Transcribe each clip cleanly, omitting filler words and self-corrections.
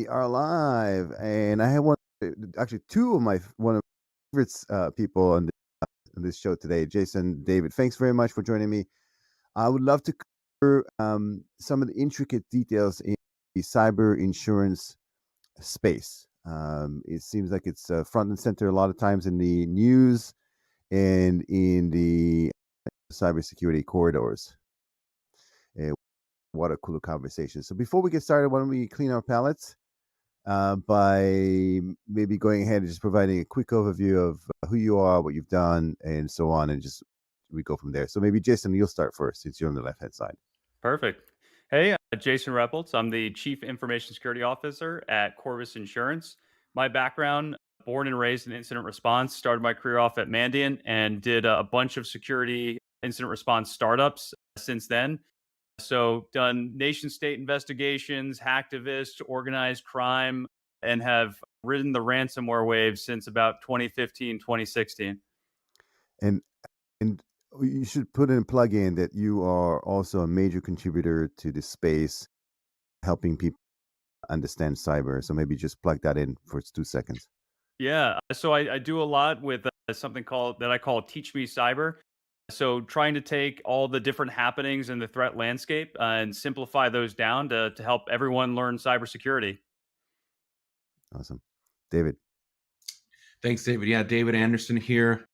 We are live, and I have actually two of my one of my favorites people on this show today, Jason, David. Thanks very much for joining me. I would love to cover some of the intricate details in the cyber insurance space. It seems like it's front and center a lot of times in the news and in the cybersecurity corridors. Uh, what a cool conversation! So before we get started, why don't we clean our palettes? By maybe going ahead and just providing a quick overview of who you are, what you've done, and so on, and just we go from there. So maybe Jason, you'll start first since you're on the left hand side. Perfect. Hey, Jason Rebholz. I'm the Chief Information Security Officer at Corvus Insurance. My background, born and raised in incident response, started my career off at Mandiant and did a bunch of security incident response startups since then. So, done nation state investigations, hacktivists, organized crime, and have ridden the ransomware wave since about 2015, 2016. And and you should put in plug in that you are also a major contributor to this space, helping people understand cyber. So maybe just plug that in for 2 seconds. Yeah. So I do a lot with something called that I call Teach Me Cyber. So trying to take all the different happenings in the threat landscape and simplify those down to help everyone learn cybersecurity. Awesome, David. Thanks, David. Yeah, David Anderson here.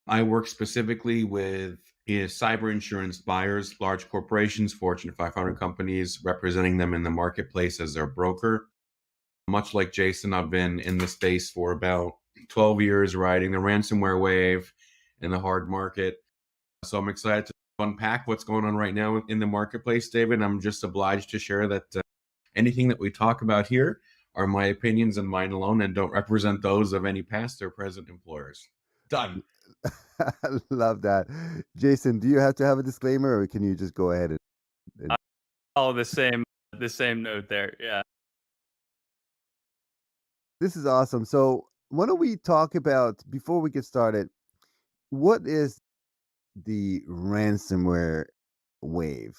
I work specifically with cyber insurance buyers, large corporations, Fortune 500 companies, representing them in the marketplace as their broker. Much like Jason, I've been in the space for about 12 years, riding the ransomware wave in the hard market. So I'm excited to unpack what's going on right now in the marketplace, David. I'm just obliged to share that anything that we talk about here are my opinions and mine alone and don't represent those of any past or present employers. Done. I love that, Jason. Do you have to have a disclaimer, or can you just go ahead and I follow the same note there. Yeah. This is awesome. So, why don't we talk about before we get started? What is the ransomware wave?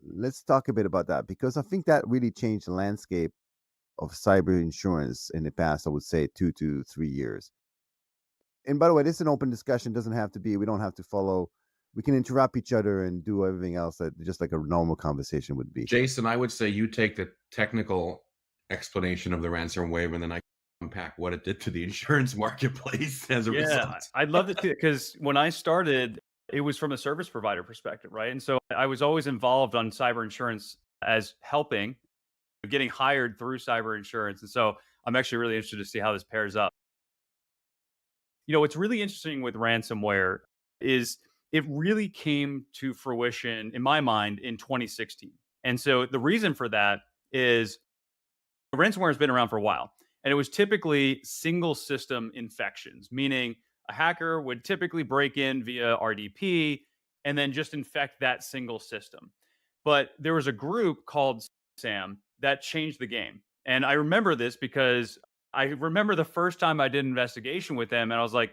Let's talk a bit about that because I think that really changed the landscape of cyber insurance in the past. I would say 2 to 3 years. And by the way, this is an open discussion. Doesn't have to be. We don't have to follow. We can interrupt each other and do everything else that just like a normal conversation would be. Jason, I would say you take the technical explanation of the ransom wave and then I unpack what it did to the insurance marketplace as a Yeah, result. I'd love to because when I started, it was from a service provider perspective, right? And so I was always involved on cyber insurance as helping, getting hired through cyber insurance. And so I'm actually really interested to see how this pairs up. What's really interesting with ransomware is it really came to fruition in my mind in 2016. And so the reason for that is ransomware has been around for a while, and it was typically single system infections, meaning a hacker would typically break in via RDP and then just infect that single system. But there was a group called SAM that changed the game. And I remember this because I remember the first time I did an investigation with them, and I was like,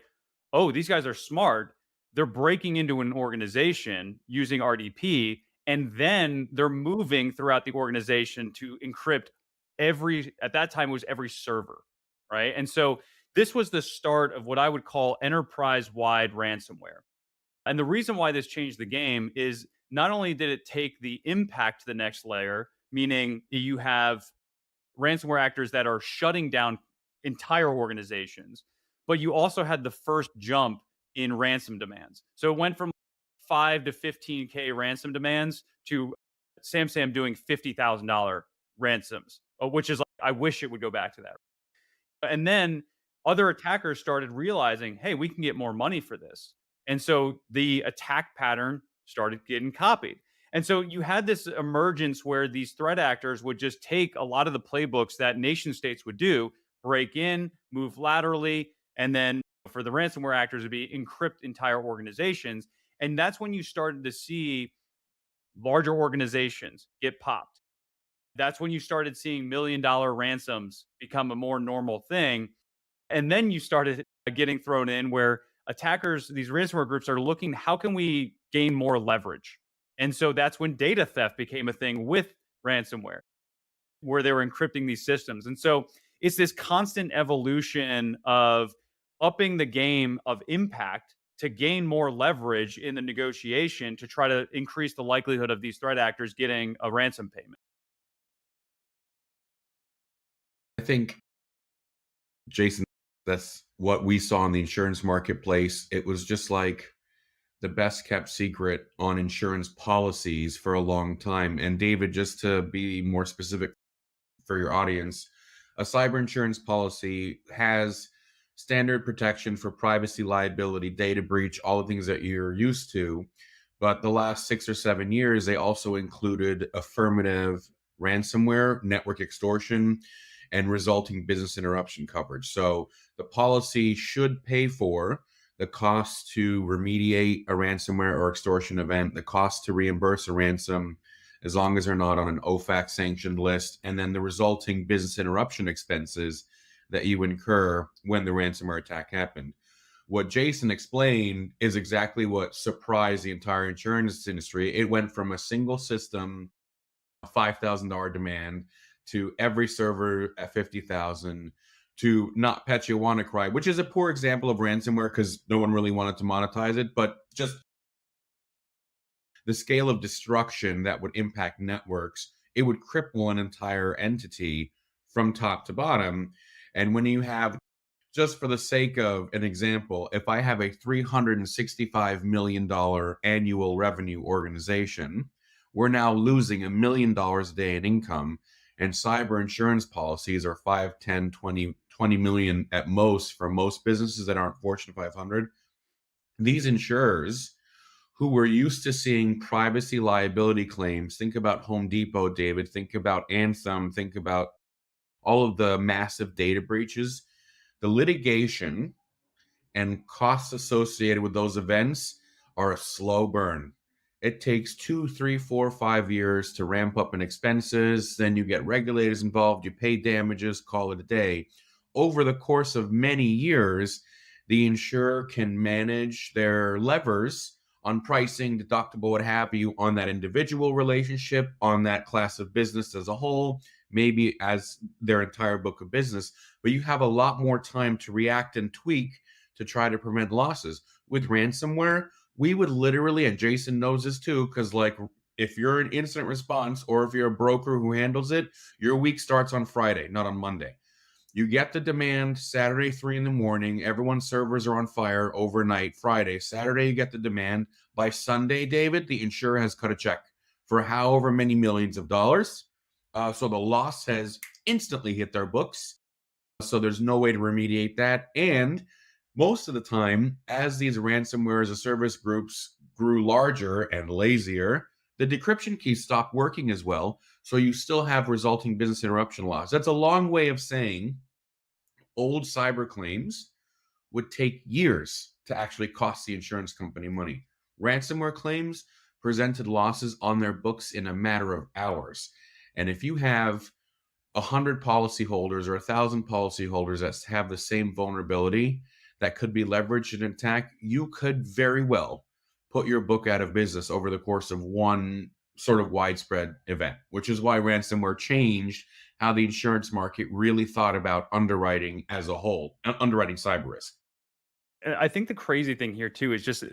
oh, these guys are smart. They're breaking into an organization using RDP, and then they're moving throughout the organization to encrypt at that time it was every server, right? And so this was the start of what I would call enterprise wide ransomware. And the reason why this changed the game is not only did it take the impact to the next layer, meaning you have ransomware actors that are shutting down entire organizations, but you also had the first jump in ransom demands. So it went from 5 to 15K ransom demands to Sam doing $50,000 ransoms, which is like, I wish it would go back to that. And then other attackers started realizing, hey, we can get more money for this. And so the attack pattern started getting copied. And so you had this emergence where these threat actors would just take a lot of the playbooks that nation states would do, break in, move laterally, and then for the ransomware actors would be encrypt entire organizations. And that's when you started to see larger organizations get popped. That's when you started seeing $1 million ransoms become a more normal thing. And then you started getting thrown in where attackers, these ransomware groups are looking, how can we gain more leverage? And so that's when data theft became a thing with ransomware. where they were encrypting these systems. And so it's this constant evolution of upping the game of impact to gain more leverage in the negotiation to try to increase the likelihood of these threat actors getting a ransom payment. I think, Jason, that's what we saw in the insurance marketplace. It was just like the best kept secret on insurance policies for a long time. And David, just to be more specific for your audience, a cyber insurance policy has standard protection for privacy, liability, data breach, all the things that you're used to. But the last 6 or 7 years, they also included affirmative ransomware, network extortion, and resulting business interruption coverage. So the policy should pay for the cost to remediate a ransomware or extortion event, the cost to reimburse a ransom, as long as they're not on an OFAC sanctioned list, and then the resulting business interruption expenses that you incur when the ransomware attack happened. What Jason explained is exactly what surprised the entire insurance industry. It went from a single system, a $5,000 demand, to every server at 50,000, to not Petya WannaCry, which is a poor example of ransomware because no one really wanted to monetize it, but just the scale of destruction that would impact networks, it would cripple an entire entity from top to bottom. And when you have, just for the sake of an example, if I have a $365 million annual revenue organization, we're now losing $1 million a day in income. And cyber insurance policies are 5, 10, 20 million at most for most businesses that aren't Fortune 500. These insurers who were used to seeing privacy liability claims, think about Home Depot, David, think about Anthem, think about all of the massive data breaches, the litigation and costs associated with those events are a slow burn. It takes 2, 3, 4, 5 years to ramp up in expenses. Then you get regulators involved, you pay damages, call it a day. Over the course of many years, the insurer can manage their levers on pricing, deductible, what have you, on that individual relationship, on that class of business as a whole, maybe as their entire book of business. But you have a lot more time to react and tweak to try to prevent losses. With ransomware, we would literally, and Jason knows this too, because like if you're an incident response or if you're a broker who handles it, your week starts on Friday, not on Monday. You get the demand Saturday, 3 in the morning. Everyone's servers are on fire overnight. Friday, Saturday, you get the demand. By Sunday, David, the insurer has cut a check for however many millions of dollars. So the loss has instantly hit their books. So there's no way to remediate that. And most of the time, as these ransomware as a service groups grew larger and lazier, the decryption keys stopped working as well. So you still have resulting business interruption loss. That's a long way of saying old cyber claims would take years to actually cost the insurance company money. Ransomware claims presented losses on their books in a matter of hours. And if you have 100 policyholders or 1,000 policyholders that have the same vulnerability that could be leveraged in an attack, you could very well put your book out of business over the course of one sort of widespread event, which is why ransomware changed how the insurance market really thought about underwriting as a whole, underwriting cyber risk. And I think the crazy thing here too is just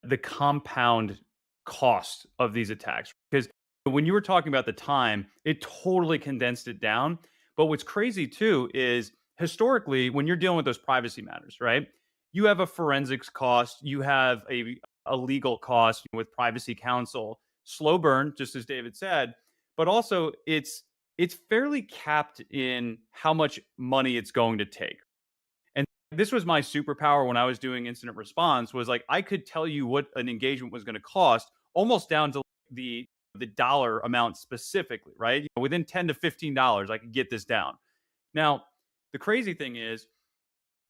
the compound cost of these attacks. Because when you were talking about the time, it totally condensed it down. But what's crazy too is historically, when you're dealing with those privacy matters, right? You have a forensics cost, you have a legal cost with privacy counsel, slow burn, just as David said, but also it's fairly capped in how much money it's going to take. And this was my superpower when I was doing incident response, was like I could tell you what an engagement was going to cost almost down to the dollar amount specifically, right? Within $10 to $15, I could get this down. Now, the crazy thing is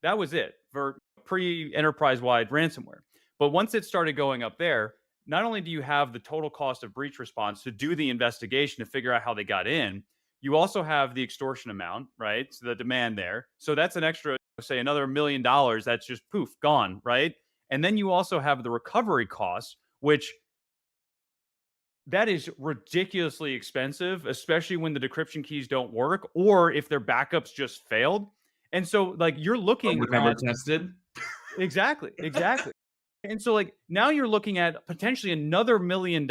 that was it for pre-enterprise-wide ransomware. But once it started going up there, not only do you have the total cost of breach response to do the investigation to figure out how they got in, you also have the extortion amount, right? So the demand there. So that's an extra, say, another $1 million that's just poof, gone, right? And then you also have the recovery costs, which that is ridiculously expensive, especially when the decryption keys don't work or if their backups just failed. And so, like, you're But looking were never at tested. exactly, exactly. And so, like, now you're looking at potentially another $1 million,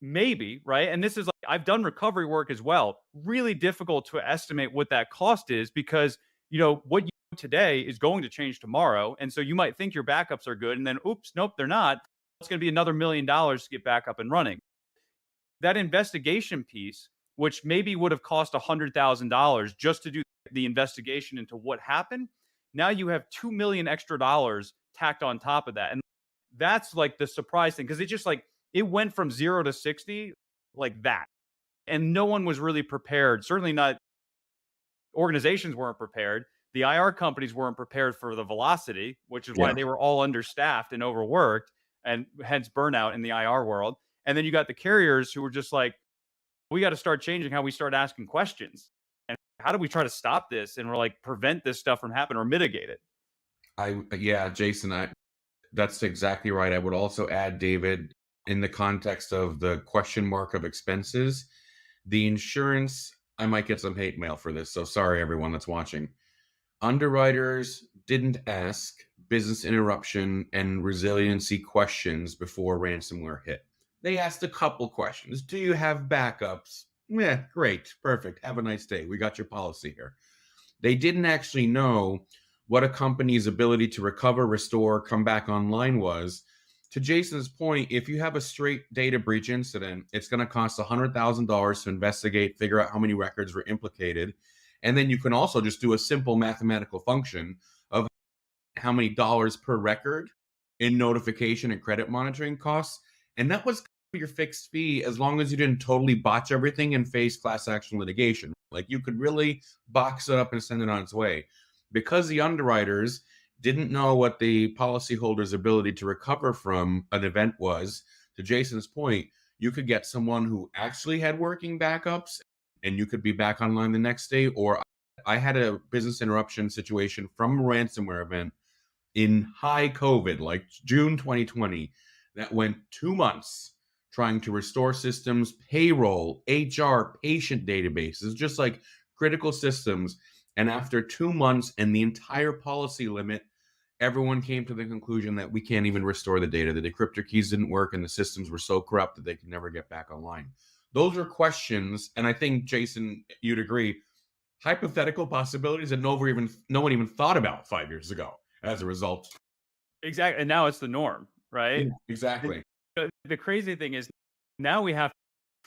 maybe, right? And this is like, I've done recovery work as well. Really difficult to estimate what that cost is because, what you do today is going to change tomorrow. And so you might think your backups are good and then, oops, nope, they're not. It's going to be another $1 million to get back up and running. That investigation piece, which maybe would have cost $100,000 just to do the investigation into what happened, now you have 2 million extra dollars tacked on top of that. And that's like the surprise thing because it just like it went from 0 to 60 like that. And no one was really prepared. Certainly not organizations weren't prepared. The IR companies weren't prepared for the velocity, which is why Yeah. they were all understaffed and overworked and hence burnout in the IR world. And then you got the carriers who were just like, we got to start changing how we start asking questions. And how do we try to stop this and we're like prevent this stuff from happening or mitigate it? Yeah, Jason, that's exactly right. I would also add, David, in the context of the question mark of expenses, the insurance, I might get some hate mail for this. So sorry, everyone that's watching. Underwriters didn't ask business interruption and resiliency questions before ransomware hit. They asked a couple questions. Do you have backups? Yeah, great, perfect. Have a nice day. We got your policy here. They didn't actually know what a company's ability to recover, restore, come back online was. To Jason's point, if you have a straight data breach incident, it's going to cost $100,000 to investigate, figure out how many records were implicated. And then you can also just do a simple mathematical function of how many dollars per record in notification and credit monitoring costs. And that was your fixed fee as long as you didn't totally botch everything and face class action litigation. Like you could really box it up and send it on its way. Because the underwriters didn't know what the policyholder's ability to recover from an event was, to Jason's point, you could get someone who actually had working backups and you could be back online the next day. Or I had a business interruption situation from a ransomware event in high COVID, like June 2020, that went 2 months trying to restore systems, payroll, HR, patient databases, just like critical systems. And after 2 months and the entire policy limit, everyone came to the conclusion that we can't even restore the data. The decryptor keys didn't work and the systems were so corrupt that they could never get back online. Those are questions, and I think, Jason, you'd agree, hypothetical possibilities that no one even thought about 5 years ago as a result. Exactly. And now it's the norm, right? Yeah, exactly. The crazy thing is now we have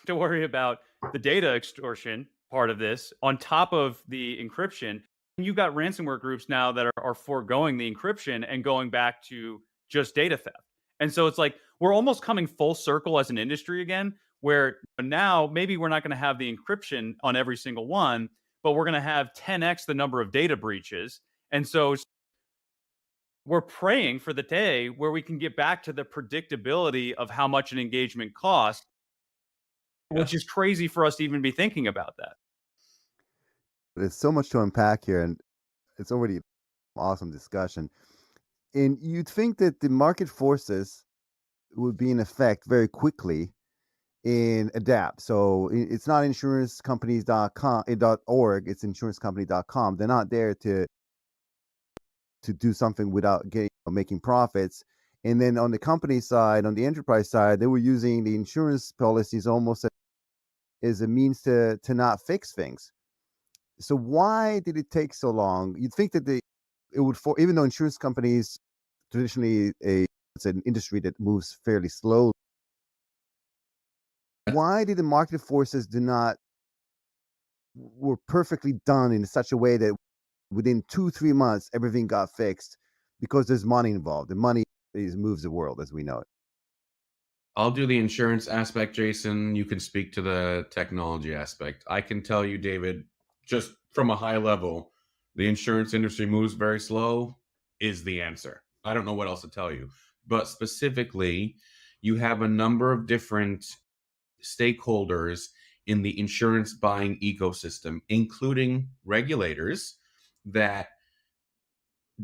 to worry about the data extortion part of this on top of the encryption. You've got ransomware groups now that are foregoing the encryption and going back to just data theft. And so it's like we're almost coming full circle as an industry again, where now maybe we're not going to have the encryption on every single one, but we're going to have 10x the number of data breaches. And so we're praying for the day where we can get back to the predictability of how much an engagement costs, which is crazy for us to even be thinking about that. There's so much to unpack here, and it's already awesome discussion. And you'd think that the market forces would be in effect very quickly and adapt. So it's not insurancecompanies.com.org, it's insurancecompany.com. They're not there to do something without making profits. And then on the company side, on the enterprise side, they were using the insurance policies almost as a means to not fix things. So why did it take so long? You'd think that it would, for even though insurance companies traditionally it's an industry that moves fairly slowly. Why did the market forces were perfectly done in such a way that within 2-3 months everything got fixed? Because there's money involved. The money moves the world as we know it. I'll do the insurance aspect, Jason. You can speak to the technology aspect. I can tell you, David, just from a high level, the insurance industry moves very slow is the answer. I don't know what else to tell you. But specifically, you have a number of different stakeholders in the insurance buying ecosystem, including regulators that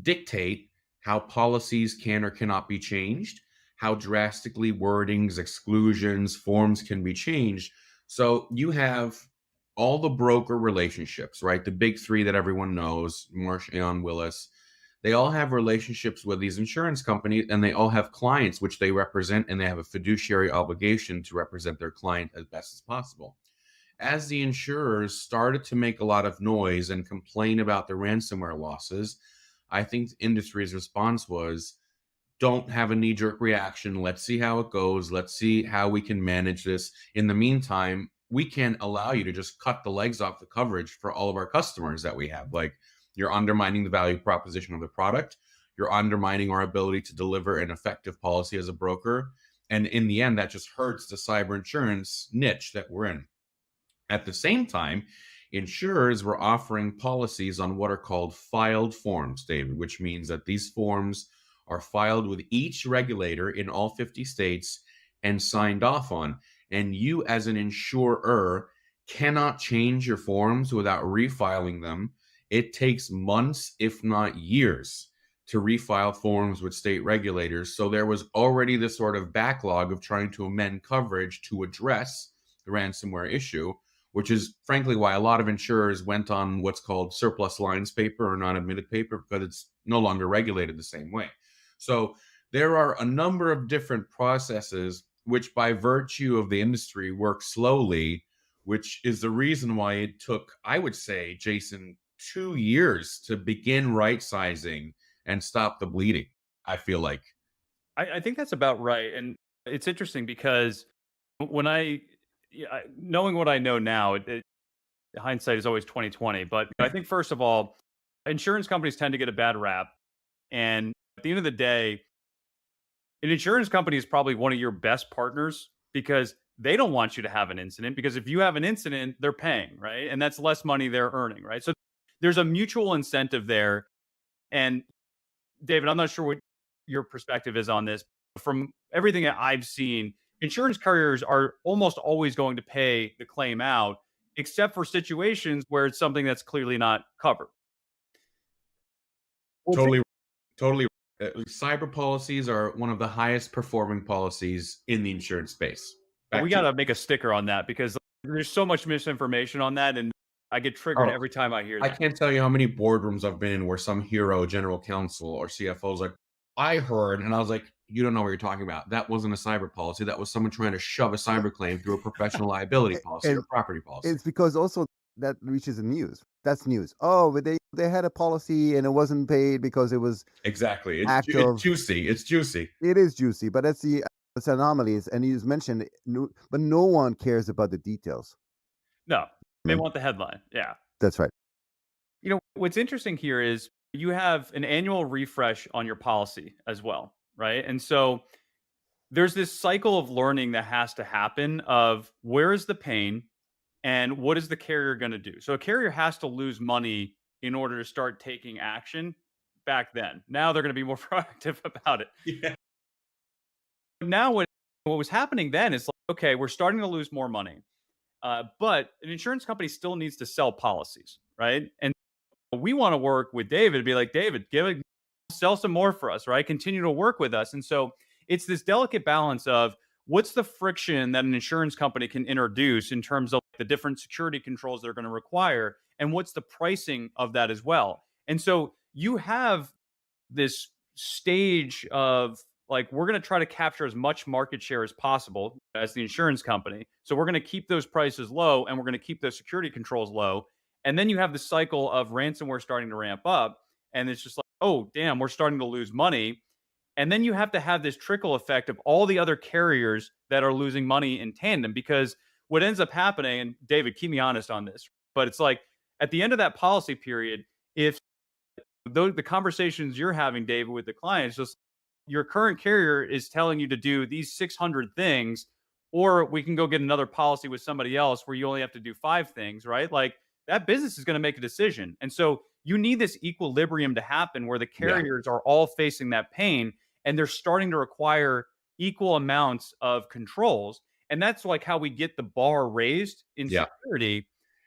dictate how policies can or cannot be changed, how drastically wordings, exclusions, forms can be changed. So you have all the broker relationships, right? The big three that everyone knows, Marsh, Aon, Willis, they all have relationships with these insurance companies, and they all have clients which they represent, and they have a fiduciary obligation to represent their client as best as possible. As the insurers started to make a lot of noise and complain about the ransomware losses, I think the industry's response was, don't have a knee-jerk reaction. Let's see how it goes. Let's see how we can manage this. In the meantime, we can't allow you to just cut the legs off the coverage for all of our customers that we have. Like, you're undermining the value proposition of the product. You're undermining our ability to deliver an effective policy as a broker. And in the end, that just hurts the cyber insurance niche that we're in. At the same time, insurers were offering policies on what are called filed forms, David, which means that these forms are filed with each regulator in all 50 states and signed off on. And you, as an insurer, cannot change your forms without refiling them. It takes months, if not years, to refile forms with state regulators. So there was already this sort of backlog of trying to amend coverage to address the ransomware issue, which is frankly why a lot of insurers went on what's called surplus lines paper or non-admitted paper, because it's no longer regulated the same way. So there are a number of different processes which, by virtue of the industry, work slowly, which is the reason why it took, I would say, Jason, 2 years to begin right-sizing and stop the bleeding, I feel like. I think that's about right. And it's interesting because when knowing what I know now, hindsight is always 2020. But I think, first of all, insurance companies tend to get a bad rap. And at the end of the day, an insurance company is probably one of your best partners because they don't want you to have an incident, because if you have an incident, they're paying, right? And that's less money they're earning, right? So there's a mutual incentive there. And David, I'm not sure what your perspective is on this. From everything that I've seen, insurance carriers are almost always going to pay the claim out, except for situations where it's something that's clearly not covered. Totally. Cyber policies are one of the highest performing policies in the insurance space. We got to make a sticker on that, because there's so much misinformation on that, and I get triggered every time I hear that. I can't tell you how many boardrooms I've been in where some hero general counsel or CFO is like, I heard, and I was like, you don't know what you're talking about. That wasn't a cyber policy. That was someone trying to shove a cyber claim through a professional liability policy or property policy. It's because also that reaches the news. That's news. Oh, but they had a policy and it wasn't paid because it was exactly. It's juicy. It's juicy. It is juicy, but that's it's anomalies. And you mentioned, but no one cares about the details. No, they want the headline. Yeah, that's right. You know, what's interesting here is you have an annual refresh on your policy as well, right? And so there's this cycle of learning that has to happen of where is the pain and what is the carrier going to do. So a carrier has to lose money in order to start taking action back then. Now they're going to be more proactive about it. Yeah. Now what was happening then is like, okay, we're starting to lose more money. But an insurance company still needs to sell policies, right? And we want to work with David to be like, David, sell some more for us, right? Continue to work with us. And so it's this delicate balance of what's the friction that an insurance company can introduce in terms of the different security controls they're going to require, and what's the pricing of that as well. And so you have this stage of like, we're going to try to capture as much market share as possible as the insurance company. So we're going to keep those prices low, and we're going to keep those security controls low. And then you have the cycle of ransomware starting to ramp up, and it's just like, oh, damn, we're starting to lose money. And then you have to have this trickle effect of all the other carriers that are losing money in tandem, because what ends up happening, and David, keep me honest on this, but it's like at the end of that policy period, if the conversations you're having, David, with the clients, just your current carrier is telling you to do these 600 things, or we can go get another policy with somebody else where you only have to do 5 things, right? Like, that business is going to make a decision. And so you need this equilibrium to happen where the carriers are all facing that pain, and they're starting to require equal amounts of controls. And that's like how we get the bar raised in security.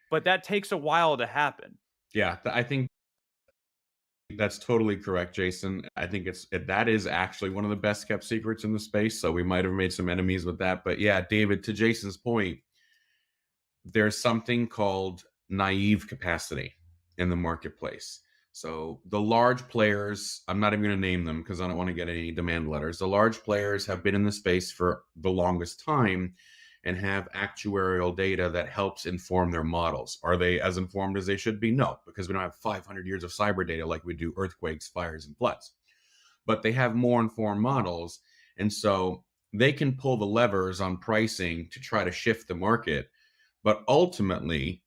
But that takes a while to happen. Yeah, I think That's totally correct, Jason. I think that is actually one of the best kept secrets in the space. So we might have made some enemies with that. But yeah, David, to Jason's point, there's something called naive capacity in the marketplace. So the large players, I'm not even going to name them because I don't want to get any demand letters. The large players have been in the space for the longest time and have actuarial data that helps inform their models. Are they as informed as they should be? No, because we don't have 500 years of cyber data like we do earthquakes, fires, and floods. But they have more informed models. And so they can pull the levers on pricing to try to shift the market. But ultimately,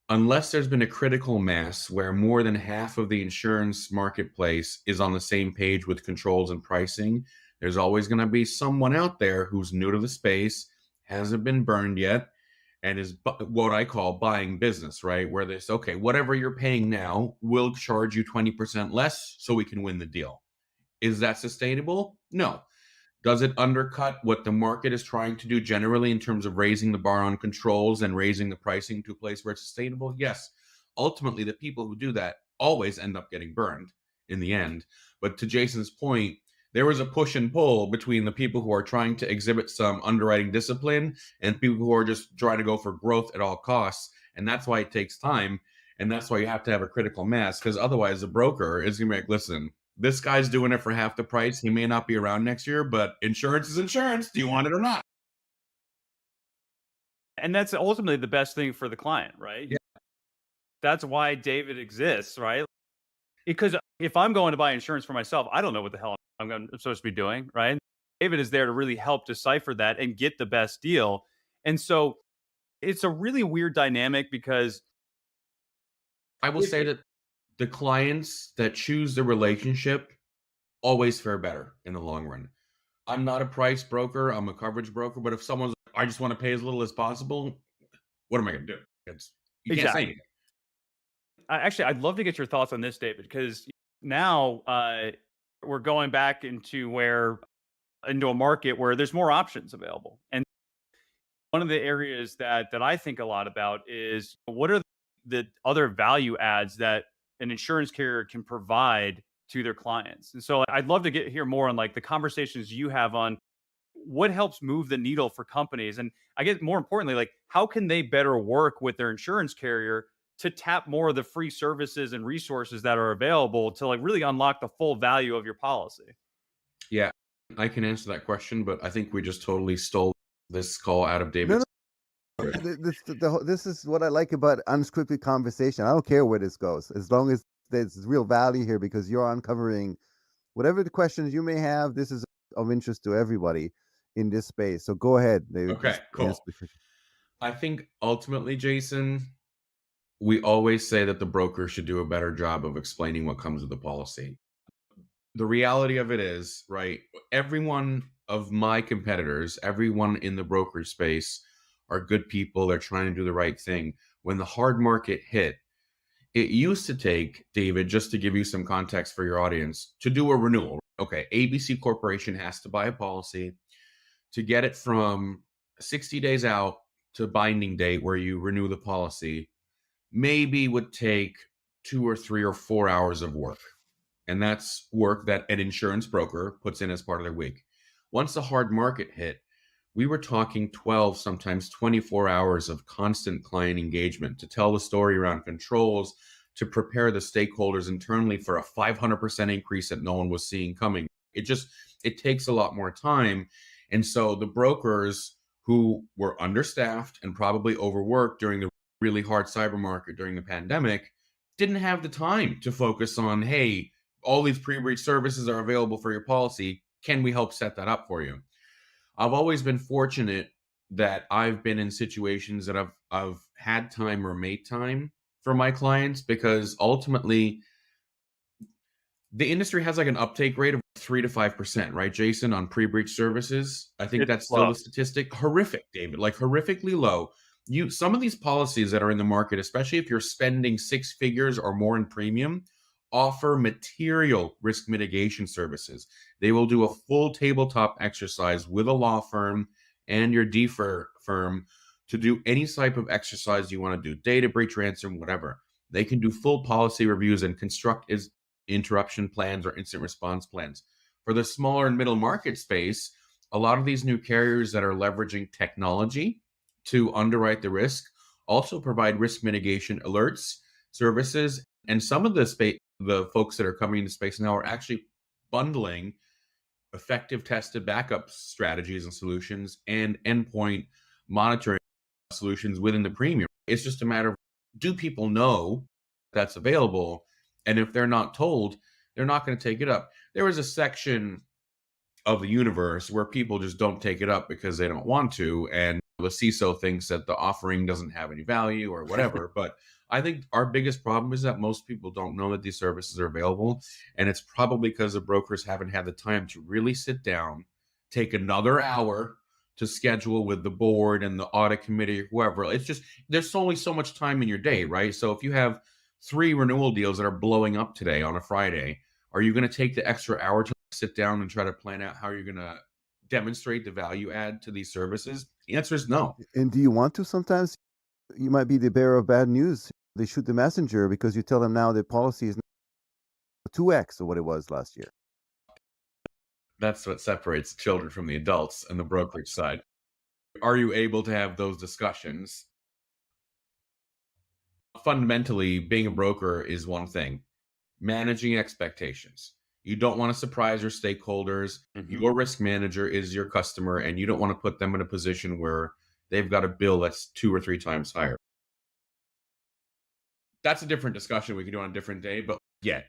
unless there's been a critical mass where more than half of the insurance marketplace is on the same page with controls and pricing, there's always going to be someone out there who's new to the space, hasn't been burned yet, and is what I call buying business, right? Where they say, okay, whatever you're paying now, we'll charge you 20% less so we can win the deal. Is that sustainable? No. Does it undercut what the market is trying to do generally in terms of raising the bar on controls and raising the pricing to a place where it's sustainable? Yes. Ultimately, the people who do that always end up getting burned in the end. But to Jason's point, there was a push and pull between the people who are trying to exhibit some underwriting discipline and people who are just trying to go for growth at all costs. And that's why it takes time. And that's why you have to have a critical mass, because otherwise the broker is going to be like, listen, this guy's doing it for half the price. He may not be around next year, but insurance is insurance. Do you want it or not? And that's ultimately the best thing for the client, right? Yeah. That's why David exists, right? Because if I'm going to buy insurance for myself, I don't know what the hell I'm supposed to be doing, right? David is there to really help decipher that and get the best deal. And so it's a really weird dynamic because I will say that the clients that choose the relationship always fare better in the long run. I'm not a price broker. I'm a coverage broker. But if someone's like, I just want to pay as little as possible, what am I going to do? You can't say anything. Actually, I'd love to get your thoughts on this, David, because now we're going back into a market where there's more options available. And one of the areas that I think a lot about is what are the other value adds that an insurance carrier can provide to their clients. And so I'd love to hear more on like the conversations you have on what helps move the needle for companies. And I guess more importantly, like how can they better work with their insurance carrier to tap more of the free services and resources that are available to like really unlock the full value of your policy? Yeah, I can answer that question, but I think we just totally stole this call out of No, David's. this is what I like about unscripted conversation. I don't care where this goes, as long as there's real value here, because you're uncovering whatever the questions you may have. This is of interest to everybody in this space. So go ahead. Okay, cool. I think ultimately, Jason, we always say that the broker should do a better job of explaining what comes with the policy. The reality of it is, right, everyone of my competitors, everyone in the brokerage space are good people. They're trying to do the right thing. When the hard market hit, it used to take, David, just to give you some context for your audience, to do a renewal. Okay, ABC Corporation has to buy a policy. To get it from 60 days out to binding date where you renew the policy, maybe would take 2 or 3 or 4 hours of work. And that's work that an insurance broker puts in as part of their week. Once the hard market hit, we were talking 12, sometimes 24 hours of constant client engagement to tell the story around controls, to prepare the stakeholders internally for a 500% increase that no one was seeing coming. It takes a lot more time. And so the brokers who were understaffed and probably overworked during the really hard cyber market during the pandemic didn't have the time to focus on, hey, all these pre-breach services are available for your policy. Can we help set that up for you? I've always been fortunate that I've been in situations that I've had time or made time for my clients, because ultimately the industry has like an uptake rate of 3 to 5%, right, Jason, on pre-breach services. I think that's still the statistic. Horrific, David, like horrifically low. Some of these policies that are in the market, especially if you're spending 6 figures or more in premium, offer material risk mitigation services. They will do a full tabletop exercise with a law firm and your defer firm to do any type of exercise you want to do, data breach, ransom, whatever. They can do full policy reviews and construct interruption plans or instant response plans. For the smaller and middle market space, a lot of these new carriers that are leveraging technology to underwrite the risk also provide risk mitigation alerts, services, and some of the folks that are coming into space now are actually bundling effective tested backup strategies and solutions and endpoint monitoring solutions within the premium. It's just a matter of, do people know that's available? And if they're not told, they're not going to take it up. There is a section of the universe where people just don't take it up because they don't want to. And the CISO thinks that the offering doesn't have any value or whatever. But I think our biggest problem is that most people don't know that these services are available. And it's probably because the brokers haven't had the time to really sit down, take another hour to schedule with the board and the audit committee, whoever. It's just, there's only so much time in your day, right? So if you have 3 renewal deals that are blowing up today on a Friday, are you going to take the extra hour to sit down and try to plan out how you're going to demonstrate the value add to these services? The answer is no. And do you want to sometimes? You might be the bearer of bad news. They shoot the messenger because you tell them now the policy is 2x of what it was last year. That's what separates children from the adults and the brokerage side. Are you able to have those discussions? Fundamentally, being a broker is one thing. Managing expectations. You don't want to surprise your stakeholders. Your risk manager is your customer, and you don't want to put them in a position where they've got a bill that's 2 or 3 times higher. That's a different discussion we can do on a different day. But yeah,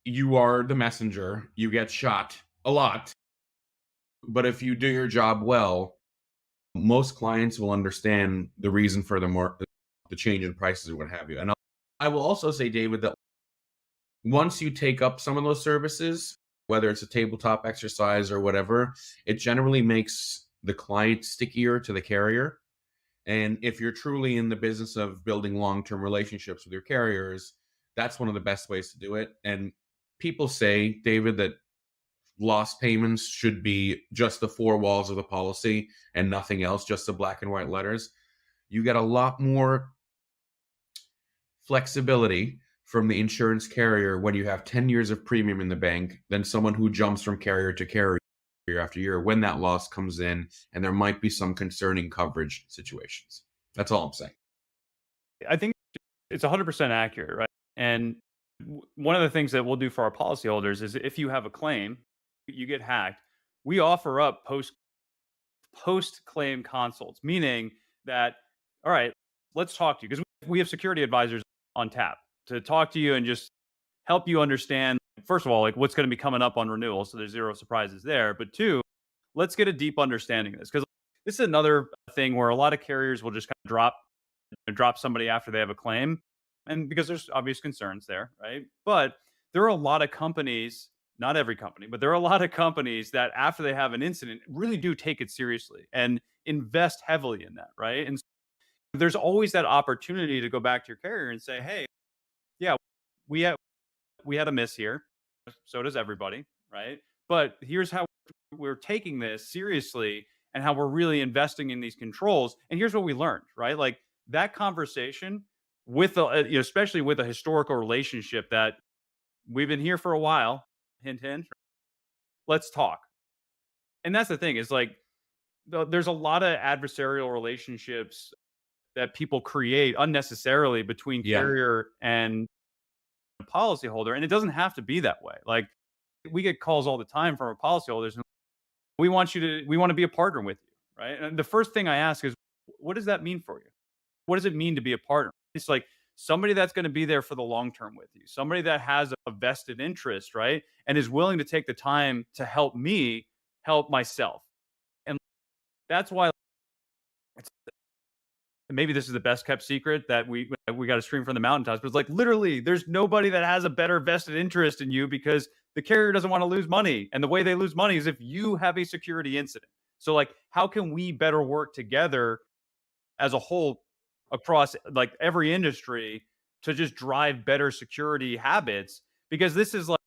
you are the messenger. You get shot a lot. But if you do your job well, most clients will understand the reason for the change in prices or what have you. And I will also say, David, that once you take up some of those services, whether it's a tabletop exercise or whatever, it generally makes the client stickier to the carrier. And if you're truly in the business of building long-term relationships with your carriers, that's one of the best ways to do it. And people say, David, that loss payments should be just the 4 walls of the policy and nothing else, just the black and white letters. You get a lot more flexibility from the insurance carrier when you have 10 years of premium in the bank than someone who jumps from carrier to carrier year after year when that loss comes in and there might be some concerning coverage situations. That's all I'm saying. I think it's 100% accurate, right? And one of the things that we'll do for our policyholders is if you have a claim, you get hacked, we offer up post-claim consults, meaning that, all right, let's talk to you, because we have security advisors on tap to talk to you and just help you understand, first of all, like what's going to be coming up on renewal. So there's 0 surprises there. But 2, let's get a deep understanding of this, because this is another thing where a lot of carriers will just kind of drop somebody after they have a claim. And because there's obvious concerns there, right? But there are a lot of companies, not every company, but there are a lot of companies that after they have an incident really do take it seriously and invest heavily in that, right? And so there's always that opportunity to go back to your carrier and say, hey, yeah, we had a miss here. So does everybody, right? But here's how we're taking this seriously and how we're really investing in these controls. And here's what we learned, right? Like that conversation with especially with a historical relationship that we've been here for a while, hint, hint, let's talk. And that's the thing is like, there's a lot of adversarial relationships that people create unnecessarily between carrier and policyholder, and it doesn't have to be that way. Like we get calls all the time from our policyholders, and we want to be a partner with you, right? And the first thing I ask is, what does that mean for you? What does it mean to be a partner? It's like somebody that's going to be there for the long term with you, somebody that has a vested interest, right, and is willing to take the time to help me help myself. And that's why maybe this is the best kept secret that we got to stream from the mountaintops, but it's like literally there's nobody that has a better vested interest in you, because the carrier doesn't want to lose money. And the way they lose money is if you have a security incident. So like, how can we better work together as a whole across like every industry to just drive better security habits? Because this is like,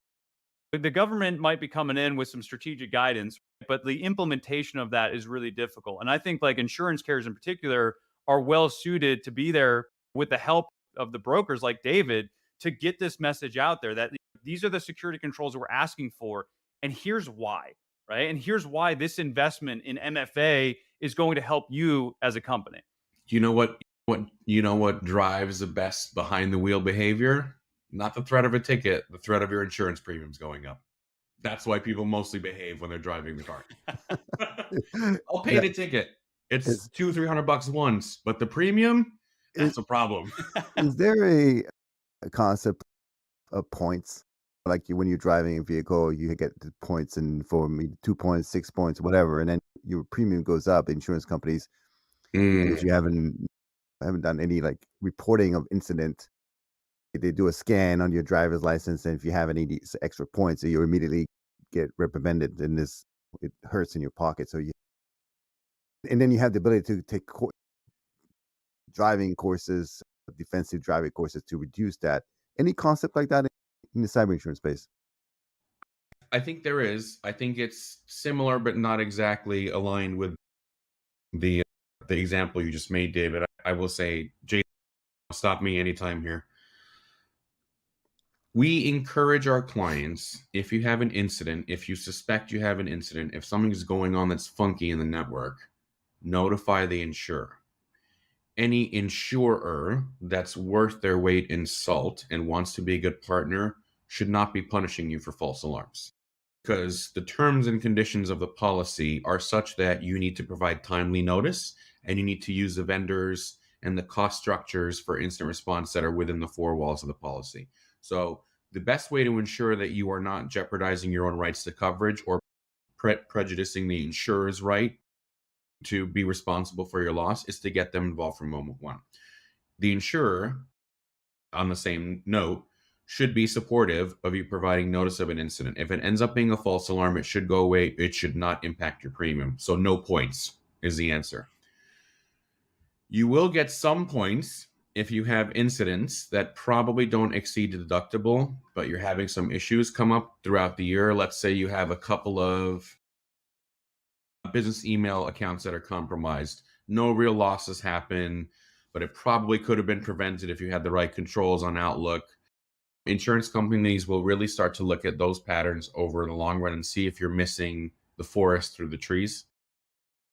the government might be coming in with some strategic guidance, but the implementation of that is really difficult. And I think like insurance carriers in particular are well suited to be there with the help of the brokers like David to get this message out there that these are the security controls we're asking for, and here's why, right? And here's why this investment in MFA is going to help you as a company. You know what drives the best behind the wheel behavior? Not the threat of a ticket, the threat of your insurance premiums going up. That's why people mostly behave when they're driving the car. I'll pay the ticket. It's $200-300 once, but the premium, that's a problem. Is there a concept of points? Like when you're driving a vehicle, you get the points, and for me, 2 points, 6 points, whatever, and then your premium goes up. Insurance companies, because you haven't done any like reporting of incident, they do a scan on your driver's license, and if you have any extra points, you immediately get reprimanded, and it hurts in your pocket. And then you have the ability to take driving courses, defensive driving courses to reduce that. Any concept like that in the cyber insurance space? I think there is. I think it's similar, but not exactly aligned with the example you just made, David. I will say, Jason, stop me anytime here. We encourage our clients, if you have an incident, if you suspect you have an incident, if something's going on that's funky in the network, notify the insurer. Any insurer that's worth their weight in salt and wants to be a good partner should not be punishing you for false alarms, because the terms and conditions of the policy are such that you need to provide timely notice, and you need to use the vendors and the cost structures for instant response that are within the four walls of the policy. So the best way to ensure that you are not jeopardizing your own rights to coverage or prejudicing the insurer's right to be responsible for your loss is to get them involved from moment one. The insurer, on the same note, should be supportive of you providing notice of an incident. If it ends up being a false alarm, it should go away. It should not impact your premium. So no points is the answer. You will get some points if you have incidents that probably don't exceed the deductible, but you're having some issues come up throughout the year. Let's say you have a couple of business email accounts that are compromised. No real losses happen, but it probably could have been prevented if you had the right controls on Outlook. Insurance companies will really start to look at those patterns over the long run and see if you're missing the forest through the trees,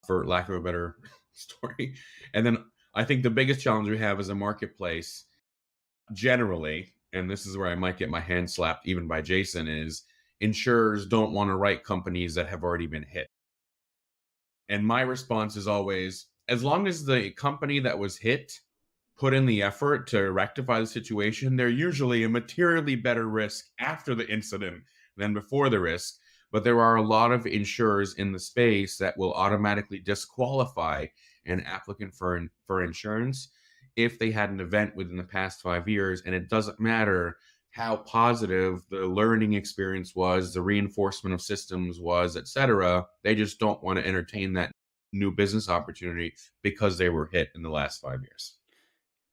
for lack of a better story. And then I think the biggest challenge we have as a marketplace generally, and this is where I might get my hand slapped even by Jason, is insurers don't want to write companies that have already been hit. And my response is always, as long as the company that was hit put in the effort to rectify the situation, they're usually a materially better risk after the incident than before the risk. But there are a lot of insurers in the space that will automatically disqualify an applicant for insurance if they had an event within the past 5 years. And it doesn't matter how positive the learning experience was, the reinforcement of systems was, etc. They just don't want to entertain that new business opportunity because they were hit in the last 5 years.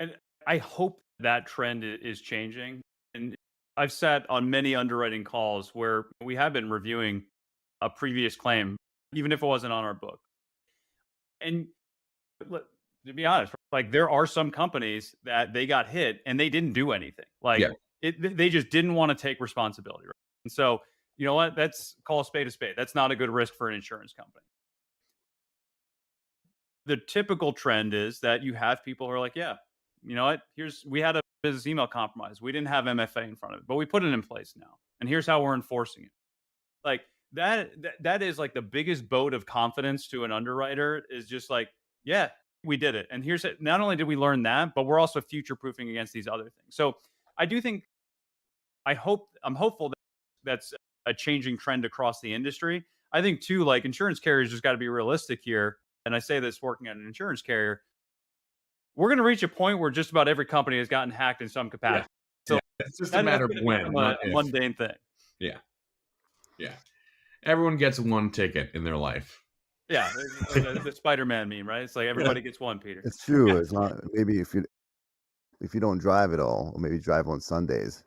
And I hope that trend is changing. And I've sat on many underwriting calls where we have been reviewing a previous claim, even if it wasn't on our book. And to be honest, like there are some companies that they got hit and they didn't do anything. Like they just didn't want to take responsibility. Right? And so, you know what? That's call a spade a spade. That's not a good risk for an insurance company. The typical trend is that you have people who are like, yeah, you know what? We had a business email compromise. We didn't have MFA in front of it, but we put it in place now. And here's how we're enforcing it. Like that is like the biggest vote of confidence to an underwriter is just like, yeah, we did it. And here's it. Not only did we learn that, but we're also future proofing against these other things. So I do think, I'm hopeful that that's a changing trend across the industry. I think too, like insurance carriers just got to be realistic here. And I say this working at an insurance carrier, we're going to reach a point where just about every company has gotten hacked in some capacity. So it's just a matter of when, not a mundane thing. Yeah. Everyone gets one ticket in their life. Yeah, the Spider-Man meme, right? It's like everybody gets one, Peter. It's true. It's not maybe if you don't drive at all, or maybe drive on Sundays,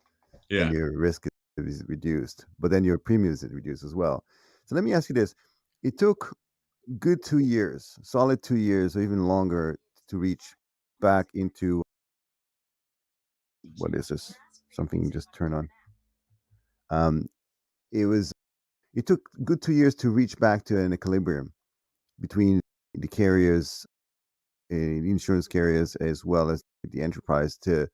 then your risk is reduced, but then your premiums is reduced as well. So let me ask you this: it took good 2 years, solid 2 years, or even longer, to reach back into what is this? Something you just turn on. Um, it took a good 2 years to reach back to an equilibrium between the carriers, the insurance carriers, as well as the enterprise to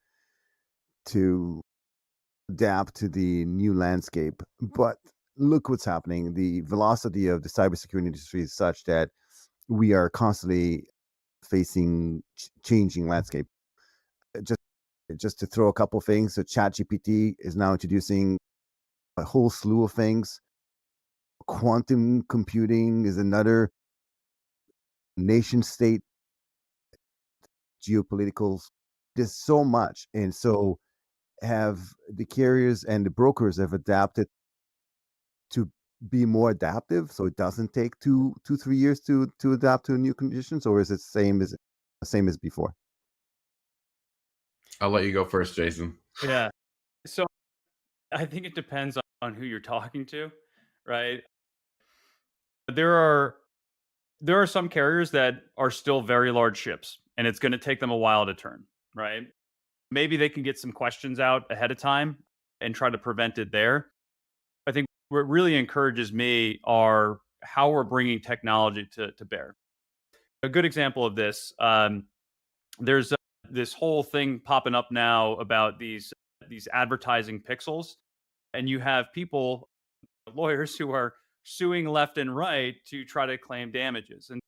adapt to the new landscape. But look what's happening. The velocity of the cybersecurity industry is such that we are constantly facing changing landscape. Just to throw a couple things, so ChatGPT is now introducing a whole slew of things. Quantum computing is another. Nation state geopolitical. There's so much, and so have the carriers and the brokers have adapted to be more adaptive, so it doesn't take 3 years to adapt to new conditions, or is it same as before? I'll let you go first, Jason. Yeah. So I think it depends on who you're talking to, right? There are some carriers that are still very large ships, and it's going to take them a while to turn, right? Maybe they can get some questions out ahead of time and try to prevent it there. I think what really encourages me are how we're bringing technology to bear. A good example of this, there's this whole thing popping up now about these advertising pixels, and you have people, lawyers, who are suing left and right to try to claim damages. And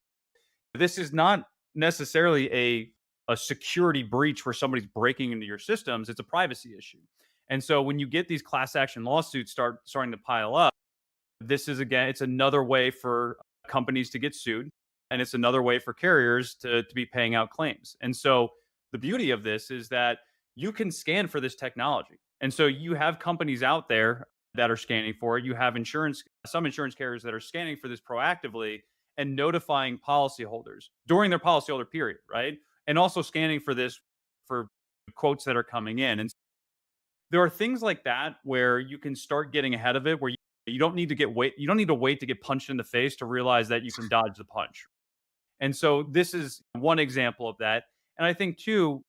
this is not necessarily a security breach where somebody's breaking into your systems. It's a privacy issue. And so when you get these class action lawsuits starting to pile up, this is, again, it's another way for companies to get sued, and it's another way for carriers to be paying out claims. And so the beauty of this is that you can scan for this technology. And so you have companies out there that are scanning for it. You have some insurance carriers that are scanning for this proactively and notifying policyholders during their policyholder period, right? And also scanning for this for quotes that are coming in. And there are things like that where you can start getting ahead of it, where you don't need to wait to get punched in the face to realize that you can dodge the punch. And so this is one example of that. And I think too,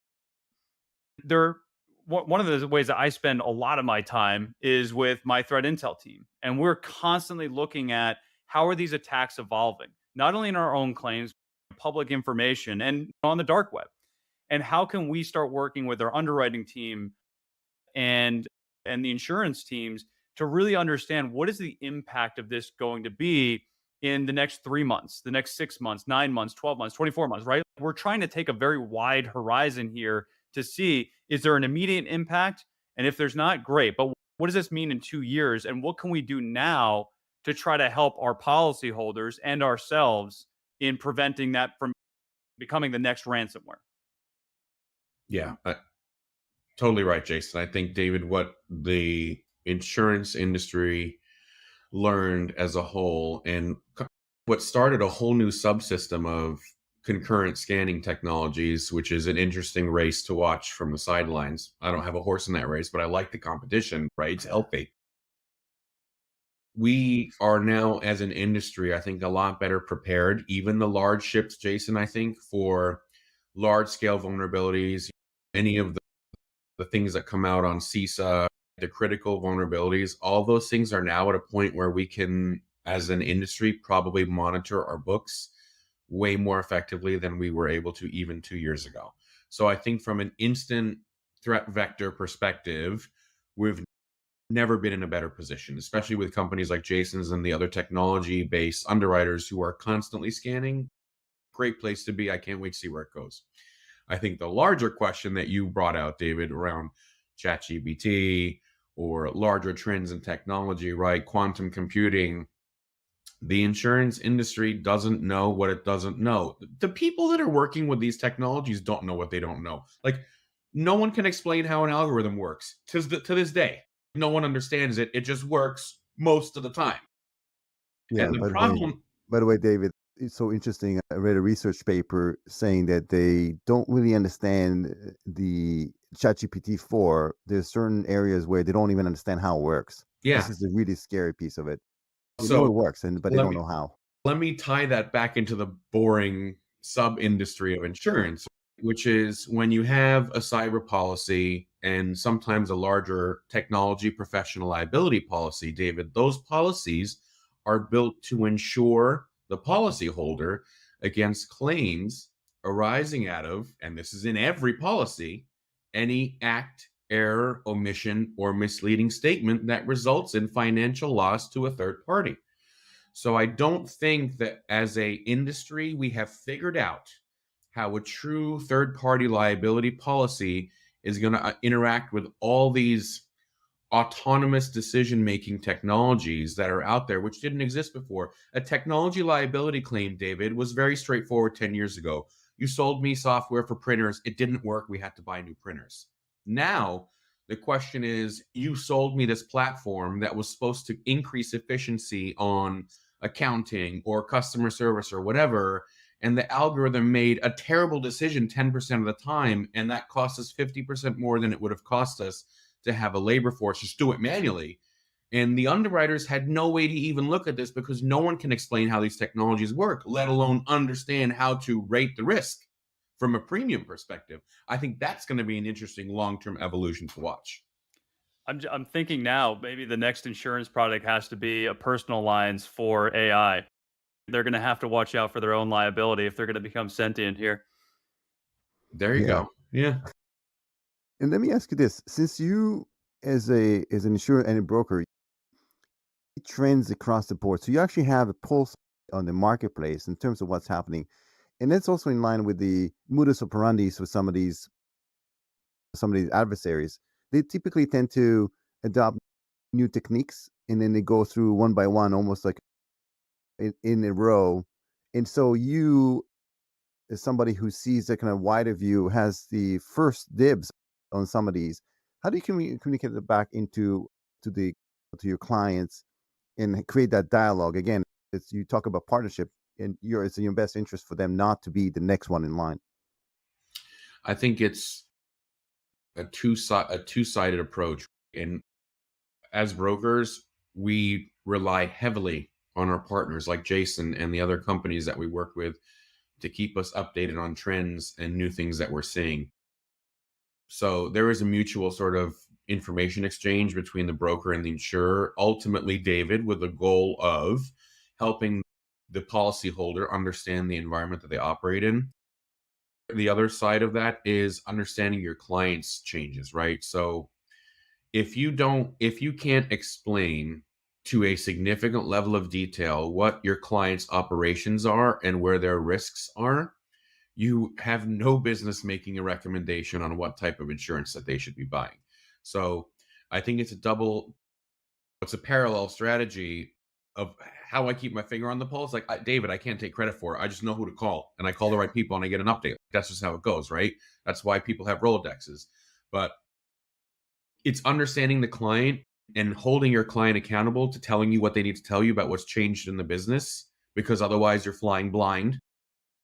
one of the ways that I spend a lot of my time is with my threat intel team. And we're constantly looking at how are these attacks evolving, not only in our own claims, public information, and on the dark web. And how can we start working with our underwriting team and the insurance teams to really understand what is the impact of this going to be in the next 3 months, the next 6 months, 9 months, 12 months, 24 months, right? We're trying to take a very wide horizon here to see, is there an immediate impact? And if there's not, great. But what does this mean in 2 years? And what can we do now to try to help our policyholders and ourselves in preventing that from becoming the next ransomware? Yeah, totally right, Jason. I think, David, what the insurance industry learned as a whole, and what started a whole new subsystem of concurrent scanning technologies, which is an interesting race to watch from the sidelines. I don't have a horse in that race, but I like the competition, right? It's healthy. We are now, as an industry, I think, a lot better prepared, even the large ships, Jason, I think, for large scale vulnerabilities. Any of the things that come out on CISA, the critical vulnerabilities, all those things are now at a point where we can, as an industry, probably monitor our books way more effectively than we were able to even 2 years ago. So I think from an instant threat vector perspective, we've never been in a better position, especially with companies like Jason's and the other technology-based underwriters who are constantly scanning. Great place to be. I can't wait to see where it goes. I think the larger question that you brought out, David, around ChatGPT or larger trends in technology, right? Quantum computing. The insurance industry doesn't know what it doesn't know. The people that are working with these technologies don't know what they don't know. Like, no one can explain how an algorithm works to this day. No one understands it. It just works most of the time. Yeah, And the problem, by the way, David, it's so interesting. I read a research paper saying that they don't really understand the ChatGPT 4. There's certain areas where they don't even understand how it works. yeah. This is the really scary piece of it. They know So it works, but they don't know how. let me tie that back into the boring sub industry of insurance. which is when you have a cyber policy and sometimes a larger technology professional liability policy, David, those policies are built to insure the policyholder against claims arising out of, and this is in every policy, any act, error, omission, or misleading statement that results in financial loss to a third party. So I don't think that as a industry we have figured out how a true third party liability policy is going to interact with all these autonomous decision making technologies that are out there, which didn't exist before. A technology liability claim, David, was very straightforward 10 years ago. You sold me software for printers, it didn't work, we had to buy new printers. Now, the question is, you sold me this platform that was supposed to increase efficiency on accounting or customer service or whatever, and the algorithm made a terrible decision 10% of the time, and that cost us 50% more than it would have cost us to have a labor force just do it manually. And the underwriters had no way to even look at this because no one can explain how these technologies work, let alone understand how to rate the risk from a premium perspective. I think that's going to be an interesting long-term evolution to watch. I'm thinking now, maybe the next insurance product has to be a personal lines for AI. They're going to have to watch out for their own liability if they're going to become sentient here. There you Yeah. go. Yeah. And let me ask you this: since you, as an insurer and a broker, you see trends across the board, so you actually have a pulse on the marketplace in terms of what's happening, and that's also in line with the modus operandi with some of these adversaries. They typically tend to adopt new techniques, and then they go through one by one, almost like in a row. And so you, as somebody who sees the kind of wider view, has the first dibs on some of these. How do you communicate it back to the to your clients and create that dialogue? Again, it's you talk about partnership, and it's in your best interest for them not to be the next one in line. I think it's a two-sided approach. And as brokers, we rely heavily on our partners like Jason and the other companies that we work with to keep us updated on trends and new things that we're seeing. So there is a mutual sort of information exchange between the broker and the insurer, ultimately, David, with the goal of helping the policyholder understand the environment that they operate in. The other side of that is understanding your client's changes, right? So if you can't explain to a significant level of detail what your client's operations are and where their risks are, you have no business making a recommendation on what type of insurance that they should be buying. So I think it's a parallel strategy of how I keep my finger on the pulse. Like, David, I can't take credit for it. I just know who to call, and I call the right people and I get an update. That's just how it goes, right? That's why people have Rolodexes. But it's understanding the client and holding your client accountable to telling you what they need to tell you about what's changed in the business, because otherwise you're flying blind.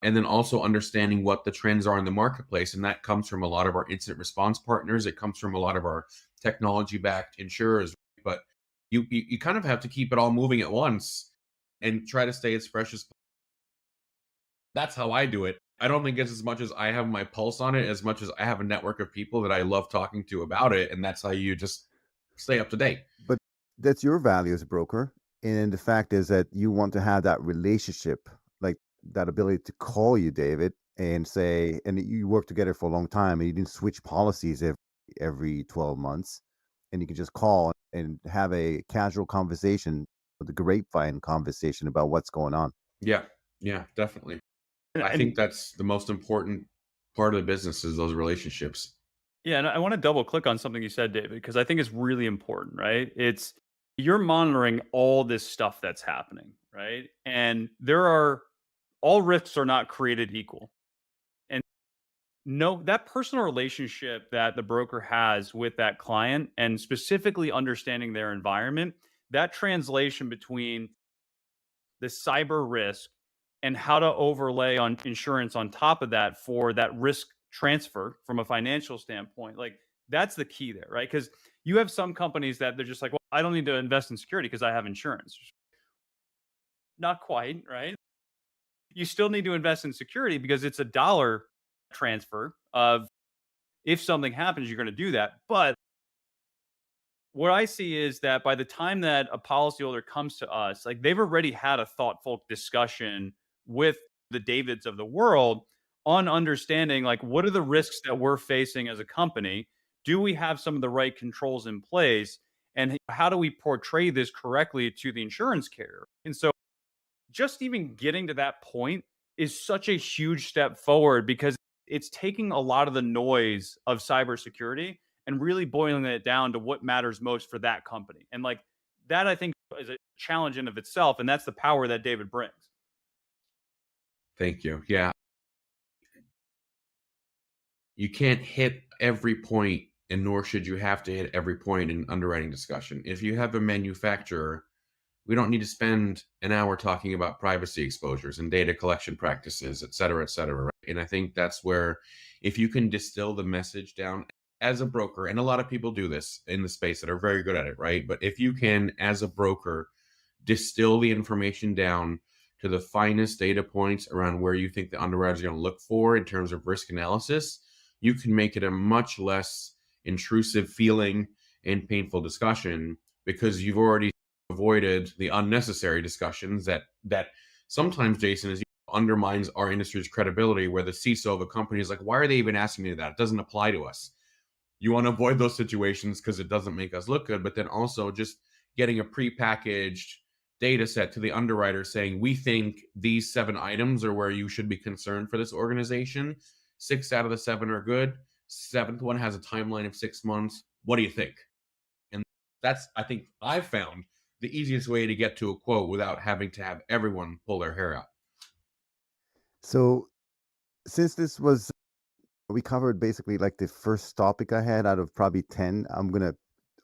And then also understanding what the trends are in the marketplace. And that comes from a lot of our incident response partners. It comes from a lot of our technology backed insurers. But you kind of have to keep it all moving at once and try to stay as fresh as possible. That's how I do it. I don't think it's as much as I have my pulse on it, as much as I have a network of people that I love talking to about it. And that's how you just stay up to date. But that's your value as a broker, and the fact is that you want to have that relationship, like that ability to call you, David, and say, and you work together for a long time, and you didn't switch policies every 12 months, and you can just call and have a casual conversation, the grapevine conversation about what's going on. Yeah, definitely. I think that's the most important part of the business is those relationships. Yeah, and I want to double click on something you said, David, because I think it's really important, right? It's you're monitoring all this stuff that's happening, right? And all risks are not created equal. And no, that personal relationship that the broker has with that client and specifically understanding their environment, that translation between the cyber risk and how to overlay on insurance on top of that for that risk transfer from a financial standpoint, like that's the key there, right? Because you have some companies that they're just like, well, I don't need to invest in security because I have insurance. Not quite, right? You still need to invest in security because it's a dollar transfer of if something happens, you're going to do that. But what I see is that by the time that a policyholder comes to us, like they've already had a thoughtful discussion with the Davids of the world on understanding like what are the risks that we're facing as a company? Do we have some of the right controls in place? And how do we portray this correctly to the insurance carrier? And so just even getting to that point is such a huge step forward because it's taking a lot of the noise of cybersecurity and really boiling it down to what matters most for that company. And like that, I think is a challenge in of itself. And that's the power that David brings. Thank you. Yeah. You can't hit every point, and nor should you have to hit every point in underwriting discussion. If you have a manufacturer, we don't need to spend an hour talking about privacy exposures and data collection practices, et cetera, right? And I think that's where, if you can distill the message down as a broker, and a lot of people do this in the space that are very good at it, right? But if you can, as a broker, distill the information down to the finest data points around where you think the underwriters are going to look for in terms of risk analysis, you can make it a much less intrusive feeling and painful discussion because you've already avoided the unnecessary discussions that sometimes, Jason, is undermines our industry's credibility, where the CISO of a company is like, why are they even asking me that? It doesn't apply to us. You want to avoid those situations because it doesn't make us look good, but then also just getting a prepackaged data set to the underwriter saying, we think these 7 items are where you should be concerned for this organization. 6 out of the 7 are good. 7th one has a timeline of 6 months. What do you think? And that's, I think I've found, the easiest way to get to a quote without having to have everyone pull their hair out. So since this was, we covered basically like the first topic I had out of probably 10, I'm going to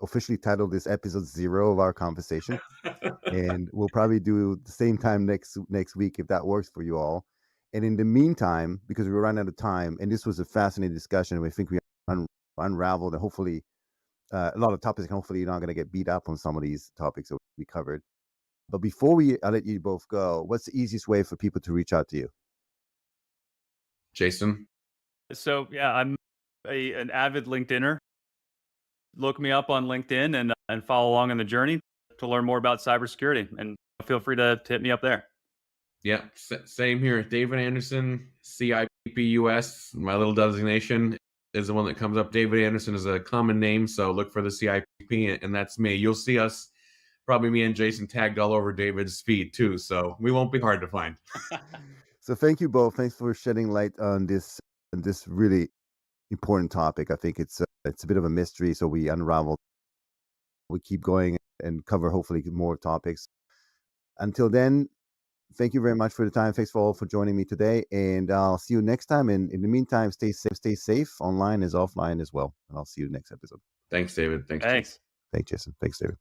officially title this episode 0 of our conversation. And we'll probably do the same time next week if that works for you all. And in the meantime, because we ran out of time, and this was a fascinating discussion, and we think we unraveled and hopefully a lot of topics, and hopefully you're not going to get beat up on some of these topics that we covered. But before I let you both go, what's the easiest way for people to reach out to you? Jason? So yeah, I'm an avid LinkedIner. Look me up on LinkedIn and follow along on the journey to learn more about cybersecurity. And feel free to hit me up there. Yeah, same here. David Anderson, CIPUS, my little designation is the one that comes up. David Anderson is a common name, so look for the CIP, and that's me. You'll see us, probably me and Jason, tagged all over David's feed too, so we won't be hard to find. So thank you both. Thanks for shedding light on this really important topic. I think it's a bit of a mystery, so we unravel. We keep going and cover hopefully more topics. Until then, thank you very much for the time. Thanks for joining me today, and I'll see you next time. And in the meantime, stay safe online as offline as well. And I'll see you next episode. Thanks, David. Thanks. Thanks, Jason. Thanks, David.